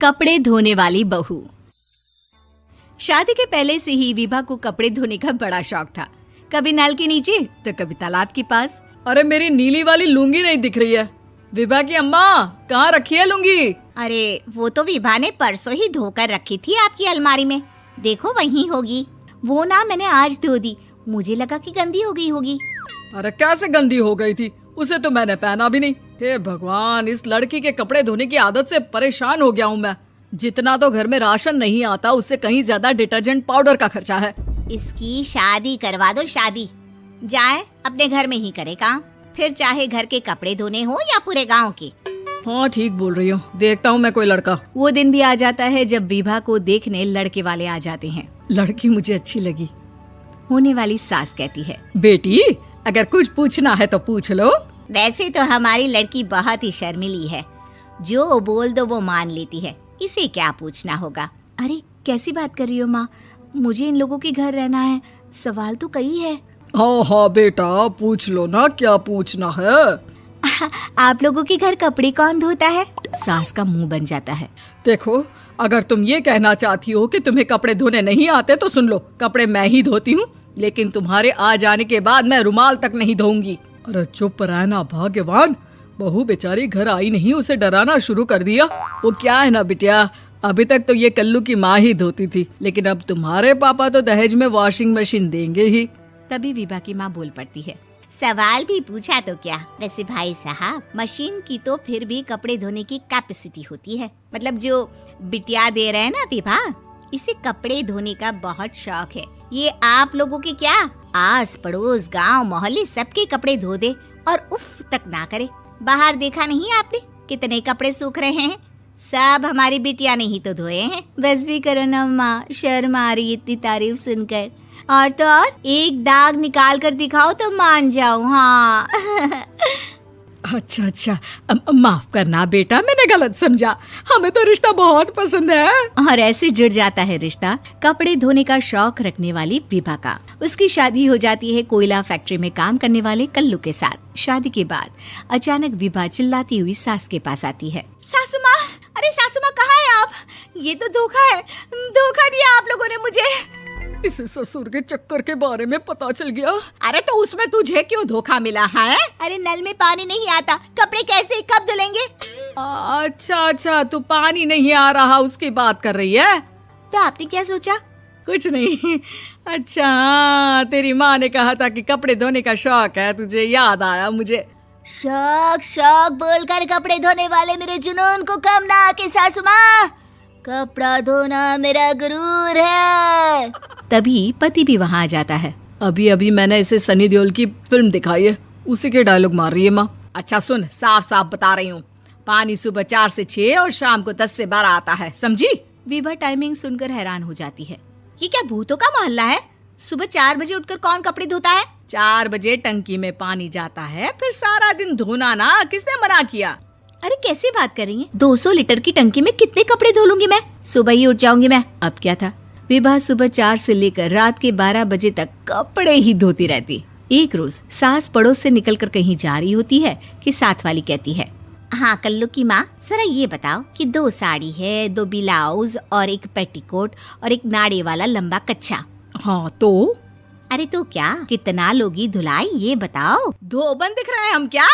कपड़े धोने वाली बहू। शादी के पहले से ही विभा को कपड़े धोने का बड़ा शौक था। कभी नल के नीचे तो कभी तालाब के पास। अरे मेरी नीली वाली लुंगी नहीं दिख रही है। विभा की अम्मा, कहाँ रखी है लुंगी? अरे वो तो विभा ने परसों ही धोकर रखी थी आपकी अलमारी में, देखो वहीं होगी। वो ना मैंने आज धो दी, मुझे लगा कि गंदी हो गई होगी। अरे कैसे गंदी हो गई थी? उसे तो मैंने पहना भी नहीं। हे भगवान, इस लड़की के कपड़े धोने की आदत से परेशान हो गया हूँ मैं। जितना तो घर में राशन नहीं आता, उससे कहीं ज्यादा डिटर्जेंट पाउडर का खर्चा है। इसकी शादी करवा दो, शादी जाए अपने घर में ही करे काम, फिर चाहे घर के कपड़े धोने हो या पूरे गांव के। हाँ ठीक बोल रही हूँ, देखता हूँ मैं कोई लड़का। वो दिन भी आ जाता है जब विभा को देखने लड़के वाले आ जाते हैं। लड़की मुझे अच्छी लगी। होने वाली सास कहती है, बेटी अगर कुछ पूछना है तो पूछ लो। वैसे तो हमारी लड़की बहुत ही शर्मीली है, जो बोल दो वो मान लेती है, इसे क्या पूछना होगा। अरे कैसी बात कर रही हो माँ, मुझे इन लोगों के घर रहना है, सवाल तो कई है। हाँ हाँ बेटा, पूछ लो ना, क्या पूछना है। आप लोगों के घर कपड़े कौन धोता है? सास का मुंह बन जाता है। देखो, अगर तुम ये कहना चाहती हो कि तुम्हें कपड़े धोने नहीं आते तो सुन लो, कपड़े मैं ही धोती हूँ, लेकिन तुम्हारे आ जाने के बाद मैं रुमाल तक नहीं धोऊंगी। अरे चुप रहना भाग्यवान, बहू बेचारी घर आई नहीं, उसे डराना शुरू कर दिया। वो क्या है ना बिटिया, अभी तक तो ये कल्लू की माँ ही धोती थी, लेकिन अब तुम्हारे पापा तो दहेज में वॉशिंग मशीन देंगे ही। तभी विभा की माँ बोल पड़ती है, सवाल भी पूछा तो क्या। वैसे भाई साहब, मशीन की तो फिर भी कपड़े धोने की कैपेसिटी होती है। मतलब जो बिटिया दे रहे हैं ना विभा, इसे कपड़े धोने का बहुत शौक है। ये आप लोगों के क्या, आस पड़ोस गांव मोहल्ले सबके कपड़े धो दे और उफ तक ना करे। बाहर देखा नहीं आपने कितने कपड़े सूख रहे हैं? सब हमारी बिटिया ने ही तो धोए हैं। बस भी करो ना माँ, शर्म आ रही इतनी तारीफ सुनकर। और तो और एक दाग निकाल कर दिखाओ तो मान जाओ। हाँ अच्छा, माफ करना बेटा, मैंने गलत समझा। हमें तो रिश्ता बहुत पसंद है। और ऐसे जुड़ जाता है रिश्ता कपड़े धोने का शौक रखने वाली विभा का। उसकी शादी हो जाती है कोयला फैक्ट्री में काम करने वाले कल्लू के साथ। शादी के बाद अचानक विभा चिल्लाती हुई सास के पास आती है। सासू माँ, अरे सासू माँ कहाँ है आप? ये तो धोखा है, धोखा दिया आप लोगों ने मुझे। इसे ससुर के चक्कर के बारे में पता चल गया। अरे तो उसमें तुझे क्यों धोखा मिला है? अरे नल में पानी नहीं आता, कपड़े कैसे कब धुलेंगे? अच्छा, तू पानी नहीं आ रहा उसकी बात कर रही है। तो आपने क्या सोचा? कुछ नहीं। अच्छा, तेरी माँ ने कहा था कि कपड़े धोने का शौक है तुझे, याद आया मुझे। शौक बोलकर कपड़े धोने वाले मेरे जुनून को कम ना आके सासू माँ, कपड़ा धोना मेरा गुरूर है। तभी पति भी वहाँ आ जाता है। अभी मैंने इसे सनी देओल की फिल्म दिखाई है, उसी के डायलॉग मार रही है माँ। अच्छा सुन, साफ साफ बता रही हूँ, पानी सुबह 4 से 6 और शाम को 10 से 12 आता है, समझी? विभा टाइमिंग सुनकर हैरान हो जाती है। ये क्या भूतों का मोहल्ला है? सुबह 4 बजे उठकर कौन कपड़े धोता है? 4 बजे टंकी में पानी जाता है, फिर सारा दिन धोना ना, किसने मना किया? अरे कैसी बात कर रही हैं? 200 लीटर की टंकी में कितने कपड़े धो लूंगी मैं, सुबह ही उठ जाऊंगी मैं। अब क्या था, विभा सुबह 4 से लेकर रात के 12 बजे तक कपड़े ही धोती रहती। एक रोज सास पड़ोस से निकलकर कहीं जा रही होती है कि साथ वाली कहती है, हाँ कल्लू की माँ, जरा ये बताओ कि 2 साड़ी है, 2 ब्लाउज और एक पेटीकोट और एक नाड़े वाला लंबा कच्छा। हाँ तो? अरे तो क्या, कितना लोगी धुलाई ये बताओ। धोबन दिख रहे हैं हम क्या?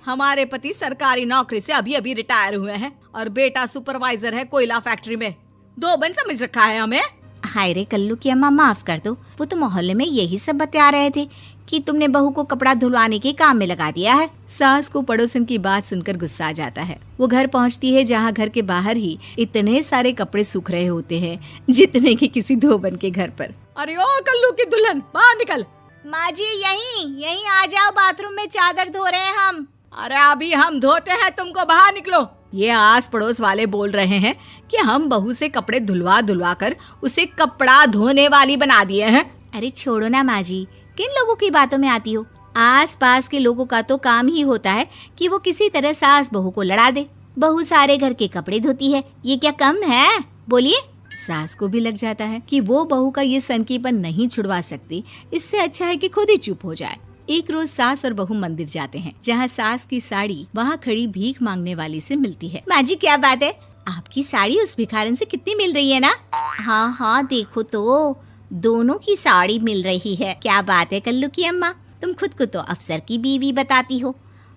हमारे पति सरकारी नौकरी से अभी रिटायर हुए हैं और बेटा सुपरवाइजर है कोयला फैक्ट्री में। धोबन समझ रखा है हमें? हाय रे कल्लू की अम्मा, माफ कर दो, वो तो मोहल्ले में यही सब बता रहे थे कि तुमने बहू को कपड़ा धुलवाने के काम में लगा दिया है। सास को पड़ोसन की बात सुनकर गुस्सा आ जाता है। वो घर पहुंचती है जहां घर के बाहर ही इतने सारे कपड़े सूख रहे होते हैं जितने कि किसी धोबन के घर पर। अरे ओ कल्लू की दुल्हन, बाहर निकल। माँ जी यहीं आ जाओ, बाथरूम में चादर धो रहे हैं हम। अरे अभी हम धोते हैं, तुमको बाहर निकलो। ये आस पड़ोस वाले बोल रहे हैं कि हम बहू से कपड़े धुलवा कर उसे कपड़ा धोने वाली बना दिए हैं। अरे छोड़ो ना माँ जी, किन लोगों की बातों में आती हो? आस पास के लोगों का तो काम ही होता है कि वो किसी तरह सास बहू को लड़ा दे। बहू सारे घर के कपड़े धोती है, ये क्या कम है? बोलिए। सास को भी लग जाता है कि वो बहू का ये सनकीपन नहीं छुड़वा सकती, इससे अच्छा है कि खुद ही चुप हो जाए। एक रोज सास और बहू मंदिर जाते हैं, जहाँ सास की साड़ी वहाँ खड़ी भीख मांगने वाली से मिलती है। माँ जी क्या बात है, आपकी साड़ी उस भिखारन से कितनी मिल रही है ना? हाँ हाँ देखो तो, दोनों की साड़ी मिल रही है। क्या बात है कल्लू की अम्मा, तुम खुद को तो अफसर की बीवी बताती हो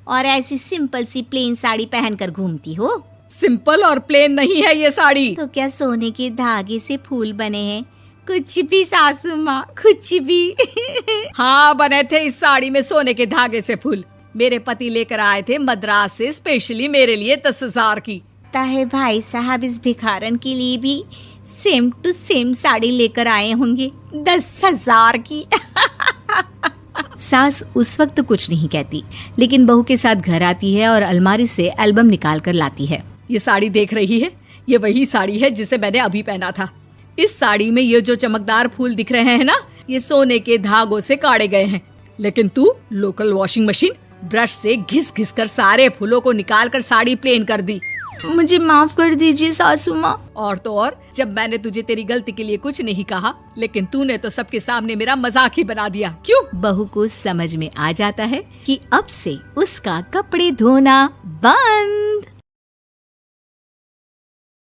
और ऐसी सिंपल सी प्लेन साड़ी पहनकर घूमती हो। सिंपल और प्लेन नहीं है ये साड़ी। तो क्या सोने के धागे से फूल बने हैं? कुछ भी सासू माँ, कुछ भी। हाँ बने थे इस साड़ी में सोने के धागे से फूल। मेरे पति लेकर आए थे मद्रास से स्पेशली मेरे लिए 10,000 की। ताहे भाई साहब इस भिखारन के लिए भी सेम टू सेम साड़ी लेकर आए होंगे 10,000 की। सास उस वक्त तो कुछ नहीं कहती, लेकिन बहू के साथ घर आती है और अलमारी से एल्बम निकाल कर लाती है। ये साड़ी देख रही है, ये वही साड़ी है जिसे मैंने अभी पहना था। इस साड़ी में ये जो चमकदार फूल दिख रहे हैं ना, ये सोने के धागों से काढ़े गए हैं। लेकिन तू लोकल वॉशिंग मशीन ब्रश से घिस घिस कर सारे फूलों को निकाल कर साड़ी प्लेन कर दी। मुझे माफ कर दीजिए सासू माँ। और तो और, जब मैंने तुझे तेरी गलती के लिए कुछ नहीं कहा, लेकिन तूने तो सबके सामने मेरा मजाक ही बना दिया। क्यों? बहू को समझ में आ जाता है कि अब से उसका कपड़े धोना बंद।